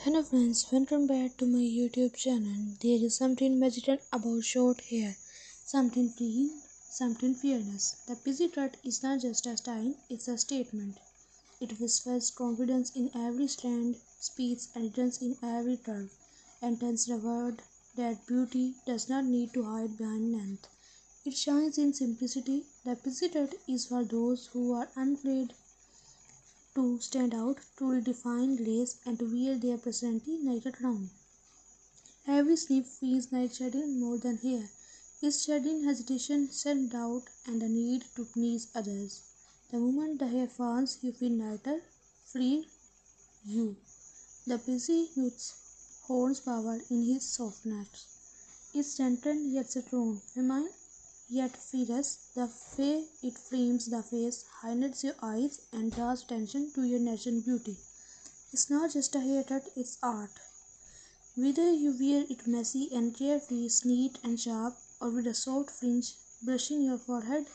Hello friends, welcome back to my YouTube channel. There is something magical about short hair, something free, something fearless. The pixie cut is not just a style, it's a statement. It whispers confidence in every strand, speeds elegance in every curve, and tells the world that beauty does not need to hide behind length. It shines in simplicity. The pixie cut is for those who are unafraid to stand out, to redefine lace, and to wear their personality like a crown. Every sleep feels like shedding more than hair. It's shedding hesitation, self-doubt, and the need to please others. The moment the hair falls, you feel lighter, free, you. The busy youth holds power in his softness. It's gentle yet strong, feminine yet fierce. The way it frames the face, highlights your eyes, and draws attention to your natural beauty. It's not just a haircut, it's art. Whether you wear it messy and carefree, neat and sharp, or with a soft fringe brushing your forehead,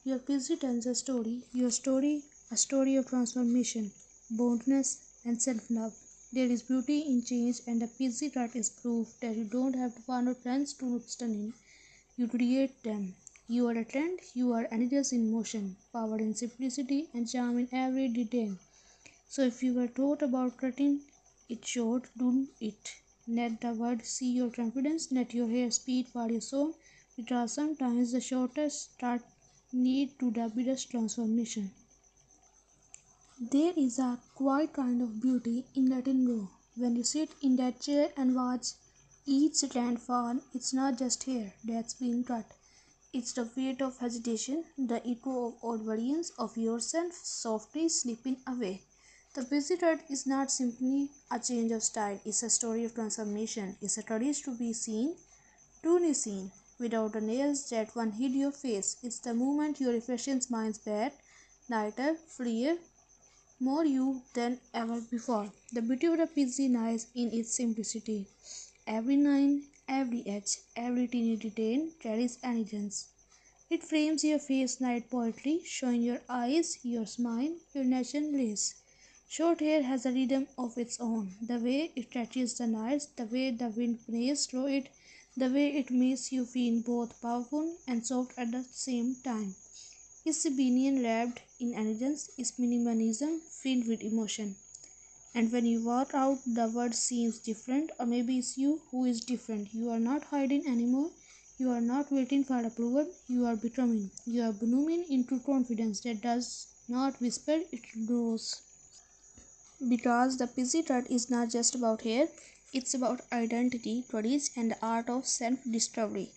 your pixie tells a story. Your story, a story of transformation, boldness, and self-love. There is beauty in change, and the pixie cut is proof that you don't have to follow trends to look stunning. You create them. You are a trend, you are energies in motion, power in simplicity, and charm in every detail. So if you were taught about cutting it short, do it. Let the world see your confidence, let your hair speak for your soul, because sometimes the shortest start need to the biggest transformation. There is a quiet kind of beauty in letting go. When you sit in that chair and watch each strand fall, it's not just hair that's being cut. It's the weight of hesitation, the echo of old versions of yourself softly slipping away. The busy cut is not simply a change of style, it's a story of transformation. It's a courage to be seen, truly seen, without the nails that one hid your face. It's the moment your reflection smiles back, lighter, freer, more you than ever before. The beauty of the pixie lies in its simplicity. Every line, every edge, every teeny detail carries elegance. It frames your face like poetry, showing your eyes, your smile, your natural grace. Short hair has a rhythm of its own. The way it touches the nights, the way the wind plays through it, the way it makes you feel both powerful and soft at the same time. It's rebellion wrapped in elegance, it's minimalism filled with emotion. And when you walk out, the world seems different, or maybe it's you who is different. You are not hiding anymore. You are not waiting for approval. You are becoming. You are blooming into confidence that does not whisper, it grows. Because the pixie cut is not just about hair, it's about identity, courage, and the art of self discovery.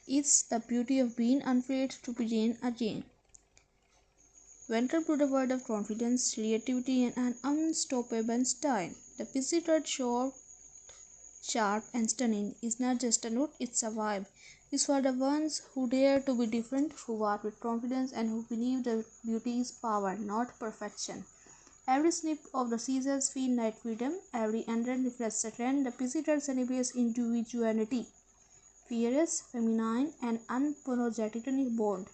It's the beauty of being unafraid to begin again. Welcome to the world of confidence, creativity, and an unstoppable style. The pixie cut short, sharp, and stunning is not just a look, it's a vibe. It's for the ones who dare to be different, who walk with confidence, and who believe that beauty is power, not perfection. Every snip of the scissors feels like freedom, every ending reflects a trend. The pixie cut celebrates individuality, fierce, feminine, and unapologetically bold.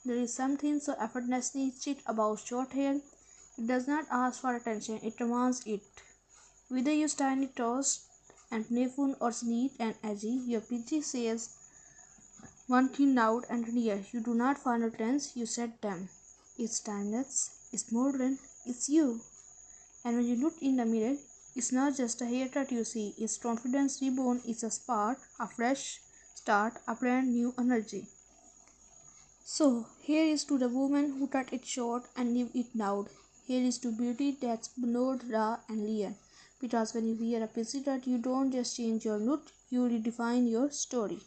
There is something so effortlessly chic about short hair. It does not ask for attention, it demands it. Whether you style it tossed and playful or neat and edgy, your pixie says one thing loud and clear. You do not follow trends, you set them. It's timeless, it's modern, it's you. And when you look in the mirror, it's not just a haircut you see, it's confidence reborn, it's a spark, a fresh start, a brand new energy. So, here is to the woman who cut it short and leave it loud. Here is to beauty that's bold, raw, and real. Because when you wear a pixie cut, you don't just change your look, you redefine your story.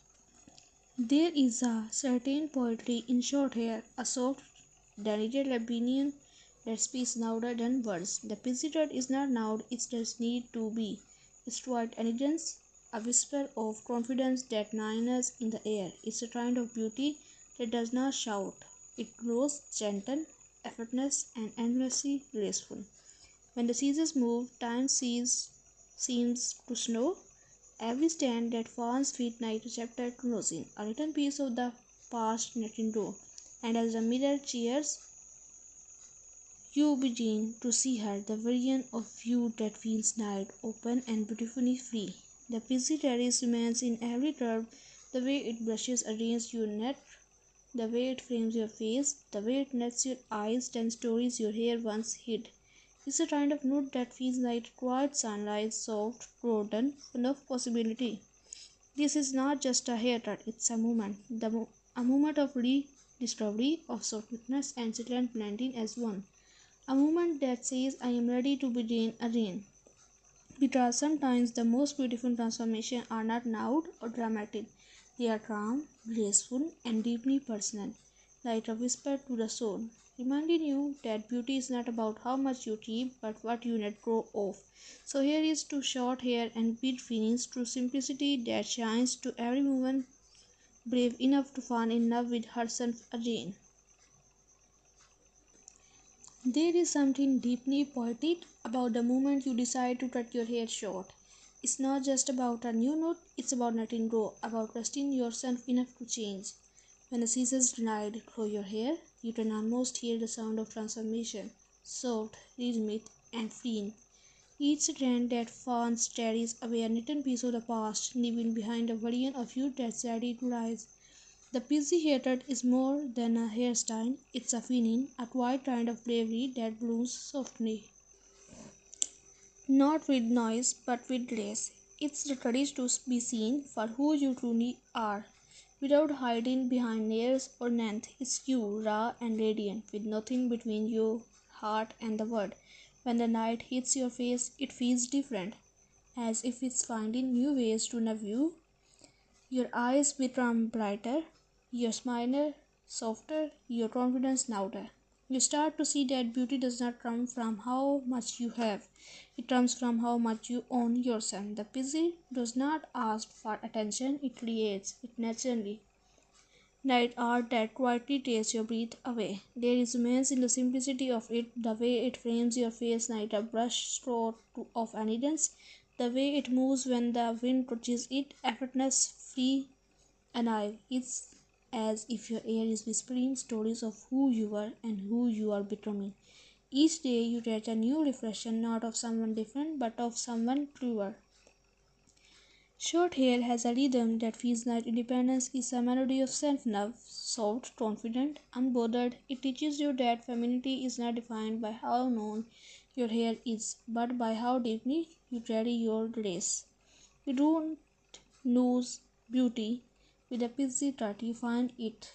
There is a certain poetry in short hair, a soft, delicate opinion that speaks louder than words. The pixie cut is not loud, it just need to be. It's quiet elegance, a whisper of confidence that lingers in the air. It's a kind of beauty that does not shout. It grows gentle, effortless, and endlessly graceful. When the seasons move, seems to slow. Every stand that falls feet like a chapter closing, a little piece of the past letting go. And as the mirror cheers You begin to see her, the version of you that feels light, open, and beautifully free. The busy terrace remains in every curve, the way it brushes against your neck, the way it frames your face, the way it nets your eyes, tells stories your hair once hid. It's a kind of nude that feels like quiet sunlight, soft, golden, full of possibility. This is not just a haircut, it's a moment. A moment of rediscovery, of softness and silent blending as one. A moment that says, I am ready to begin again. Because sometimes the most beautiful transformations are not loud or dramatic. They are calm, graceful, and deeply personal, like a whisper to the soul, reminding you that beauty is not about how much you keep, but what you let go of. So here is to short hair and beat feelings, to simplicity that shines, to every woman brave enough to fall in love with herself again. There is something deeply poetic about the moment you decide to cut your hair short. It's not just about a new note, it's about letting go, about trusting yourself enough to change. When the scissors glide through your hair, you can almost hear the sound of transformation, soft, rhythmic, and freeing. Each strand that falls carries away a little piece of the past, leaving behind a version of you that's ready to rise. The busy haircut is more than a hairstyle, it's a feeling, a quiet kind of bravery that blooms softly. Not with noise, but with grace. It's the courage to be seen for who you truly are, without hiding behind layers or length. It's you, raw and radiant, with nothing between your heart and the world. When the light hits your face, it feels different, as if it's finding new ways to love you. Your eyes become brighter, your smile softer, your confidence louder. You start to see that beauty does not come from how much you have, it comes from how much you own yourself. The busy does not ask for attention, it creates it naturally. Night art that quietly takes your breath away. There is immense in the simplicity of it, the way it frames your face like a brush stroke of elegance, the way it moves when the wind touches it, effortless, free, alive. It's as if your air is whispering stories of who you were and who you are becoming. Each day you get a new reflection, not of someone different, but of someone truer. Short hair has a rhythm that feels like independence is a melody of self-love, soft, confident, unbothered. It teaches you that femininity is not defined by how long your hair is, but by how deeply you carry your grace. You don't lose beauty with a busy cut, you find it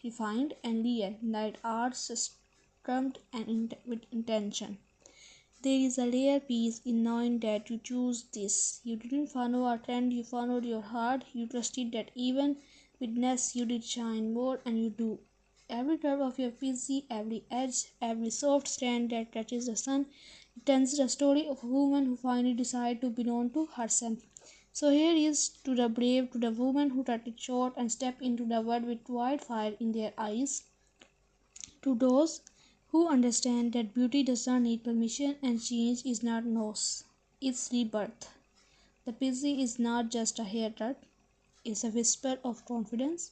refined and real, like art structured and with intention. There is a rare peace in knowing that you choose this. You didn't follow a trend, you followed your heart. You trusted that even with less you did shine more, and you do. Every curve of your PC, every edge, every soft strand that touches the sun, it tells the story of a woman who finally decided to belong to herself. So here is to the brave, to the woman who cut it short and stepped into the world with wildfire in their eyes, to those who understand that beauty does not need permission and change is not loss, it's rebirth. The busy is not just a haircut, it's a whisper of confidence,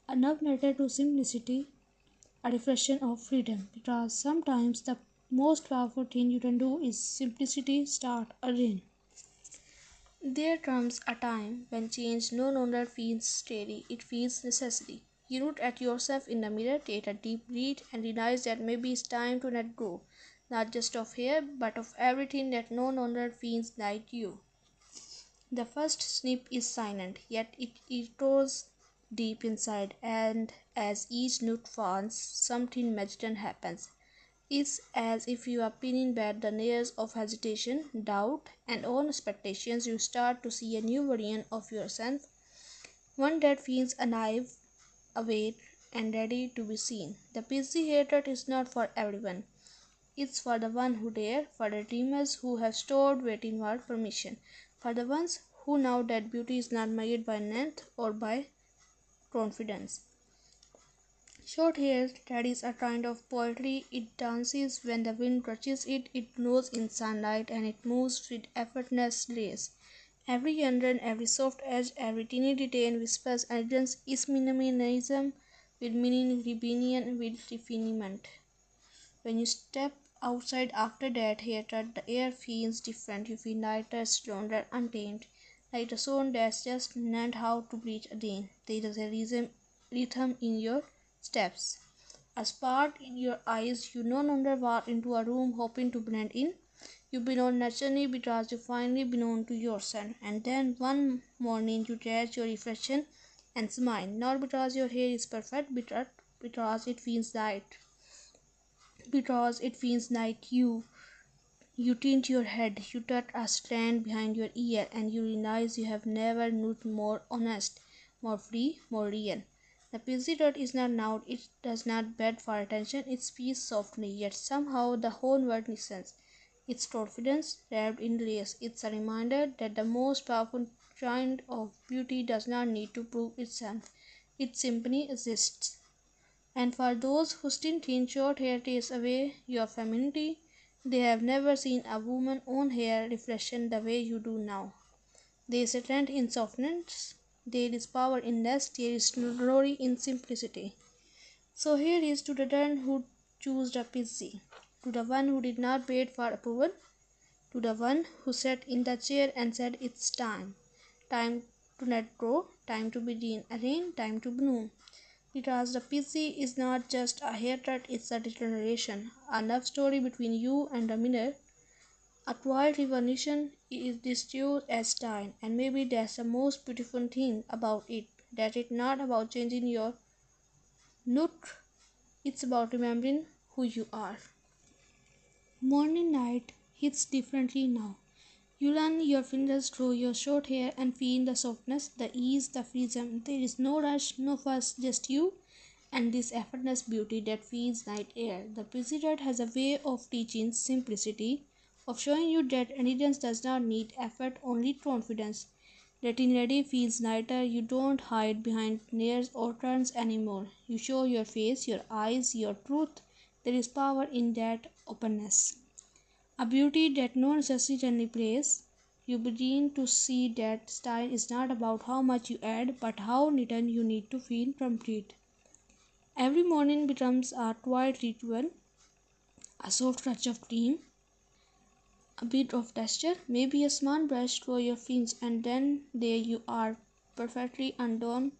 a love letter to simplicity, a reflection of freedom. Because sometimes the most powerful thing you can do is simplicity start again. There comes a time when change no longer feels steady, it feels necessary. You look at yourself in the mirror, take a deep breath, and realize that maybe it's time to let go, not just of hair, but of everything that no longer feels like you. The first snip is silent, yet it echoes deep inside, and as each note falls, something magical happens. It's as if you are peeling back the layers of hesitation, doubt, and own expectations. You start to see a new version of yourself, one that feels alive, awake, and ready to be seen. The busy haircut is not for everyone. It's for the one who dare, for the dreamers who have stored waiting for permission, for the ones who know that beauty is not measured by length or by confidence. Short hair carries a kind of poetry. It dances when the wind touches it, it glows in sunlight, and it moves with effortless grace. Every under, every soft edge, every teeny detail whispers elegance is minimalism with meaning, rebellion with refinement. When you step outside after that haircut, the air feels different. You feel lighter, stronger, untamed, like a soul that's just learned how to breathe again. There is a rhythm in your steps, a spark in your eyes. You no longer walk into a room hoping to blend in. You belong naturally because you finally belong to yourself. And then one morning you catch your reflection and smile, not because your hair is perfect, but because it feels right. Because it feels like you. You tilt your head, you tuck a strand behind your ear, and you realize you have never looked more honest, more free, more real. The pixie dot is not loud, it does not beg for attention, it speaks softly, yet somehow the whole world listens. Its confidence wrapped in layers. It's a reminder that the most powerful kind of beauty does not need to prove itself. It simply exists. And for those who still think short hair takes away your femininity, they have never seen a woman's own hair reflection the way you do now. There is strength in softness, there is power in less, there is glory in simplicity. So here is to the one who chose the pixie, to the one who did not wait for approval, to the one who sat in the chair and said it's time. Time to let go, time to begin again, time to bloom. Because the PC is not just a haircut, it's a declaration, a love story between you and the mirror, a quiet revolution is distinct as style, and maybe that's the most beautiful thing about it, that it's not about changing your look, it's about remembering who you are. Morning light hits differently now. You run your fingers through your short hair and feel the softness, the ease, the freedom. There is no rush, no fuss, just you and this effortless beauty that feels like air. The President has a way of teaching simplicity, of showing you that elegance does not need effort, only confidence. Getting ready feels lighter. You don't hide behind layers or turns anymore. You show your face, your eyes, your truth. There is power in that openness. A beauty that no necessity can replace. You begin to see that style is not about how much you add, but how little you need to feel complete. Every morning becomes a quiet ritual, a soft touch of cream, a bit of texture, maybe a small brush through your fingers, and then there you are, perfectly undone,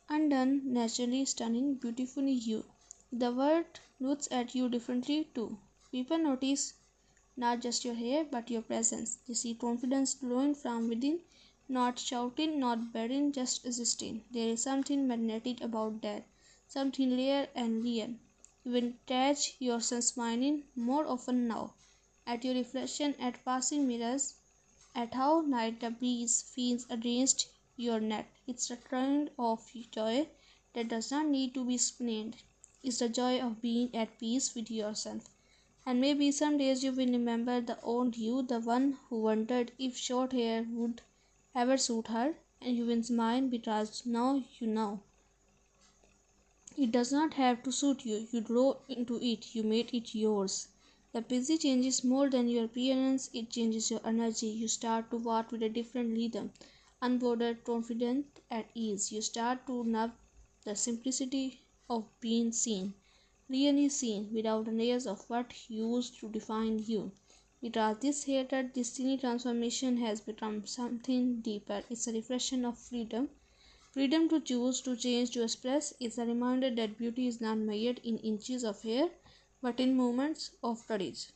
naturally stunning, beautifully you. The world looks at you differently too. People notice not just your hair, but your presence. They see confidence glowing from within, not shouting, not begging, just existing. There is something magnetic about that, something rare and real. You will catch yourself smiling more often now, at your reflection, at passing mirrors, at how light the breeze feels against your neck. It's a kind of joy that does not need to be explained. It's the joy of being at peace with yourself. And maybe some days you will remember the old you, the one who wondered if short hair would ever suit her, and you will smile because now you know. It does not have to suit you. You grow into it, you made it yours. The busy changes more than your appearance, it changes your energy. You start to walk with a different rhythm, unbothered, confident, at ease. You start to love the simplicity of being seen, really seen, without the layers of what used to define you. Because this hated destiny transformation has become something deeper. It's a reflection of freedom. Freedom to choose, to change, to express is a reminder that beauty is not measured in inches of hair, but in moments of courage.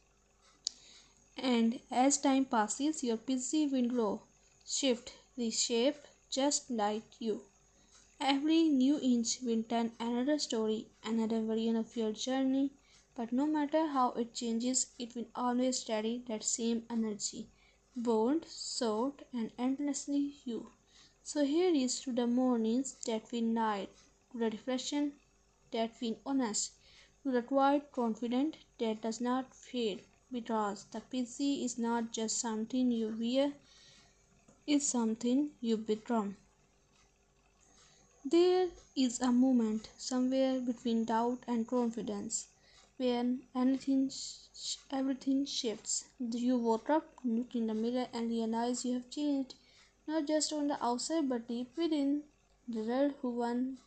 And as time passes, your busy will grow, shift, reshape, just like you. Every new inch will tell another story, another version of your journey, but no matter how it changes, it will always carry that same energy, bold, soft, and endlessly you. So here is to the mornings that feel light, to the reflection that feel honest, to the quiet confident that does not fade, because the pixie is not just something you wear, it's something you become. There is a moment somewhere between doubt and confidence when everything shifts. You woke up, look in the mirror, and realize you have changed, not just on the outside but deep within. The girl who once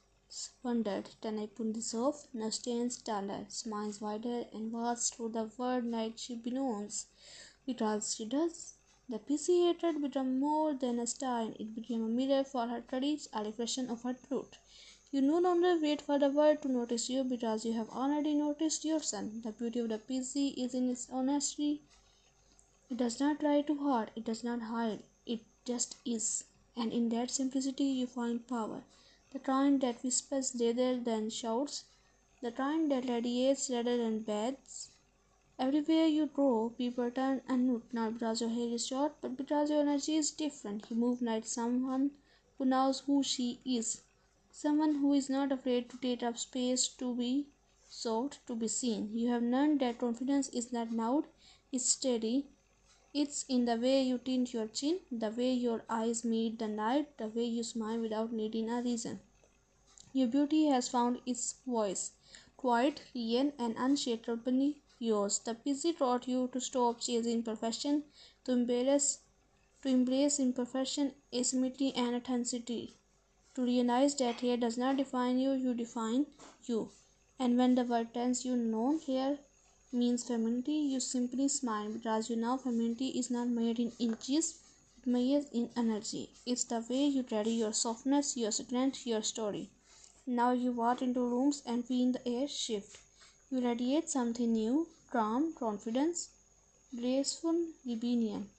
wondered. Then I put this off, now stands taller, smiles wider, and walks through the world night she beckons. Because she does. The PC hatred became more than a sign, it became a mirror for her courage, a reflection of her truth. You no longer wait for the world to notice you because you have already noticed yourself. The beauty of the PC is in its honesty. It does not try too hard, it does not hide, it just is. And in that simplicity you find power. The kind that whispers rather than shouts, the kind that radiates rather than beds. Everywhere you go, people turn and look, not because your hair is short, but because your energy is different. You move like someone who knows who she is. Someone who is not afraid to take up space, to be sought, to be seen. You have learned that confidence is not loud, it's steady. It's in the way you tint your chin, the way your eyes meet the night, the way you smile without needing a reason. Your beauty has found its voice, quiet, real, and unshakably yours. The busy taught you to stop chasing perfection, to embrace imperfection, asymmetry, and authenticity. To realize that hair does not define you, you define you. And when the word tells you no, hair means femininity, you simply smile because you know femininity is not made in inches, it measures in energy. It's the way you carry your softness, your strength, your story. Now you walk into rooms and feel the air shift. You radiate something new, calm, confidence, graceful rebellion.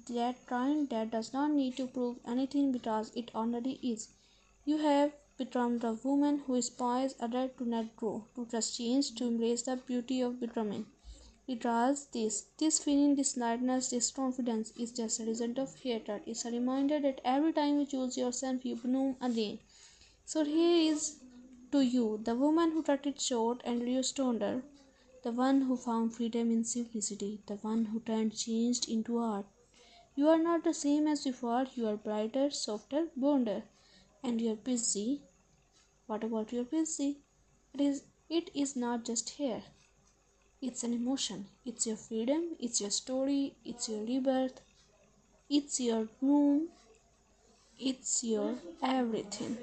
That kind that does not need to prove anything because it already is. You have become the woman who inspires others to let go, to trust change, to embrace the beauty of becoming. Because this feeling, this lightness, this confidence is just a result of hatred. It's a reminder that every time you choose yourself, you bloom again. So here is to you, the woman who cut it short and reduced her, the one who found freedom in simplicity, the one who turned changed into art. You are not the same as before, you are brighter, softer, bolder, and you are busy. What about your busy? It is not just hair. It's an emotion. It's your freedom, it's your story, it's your rebirth, it's your room, it's your everything.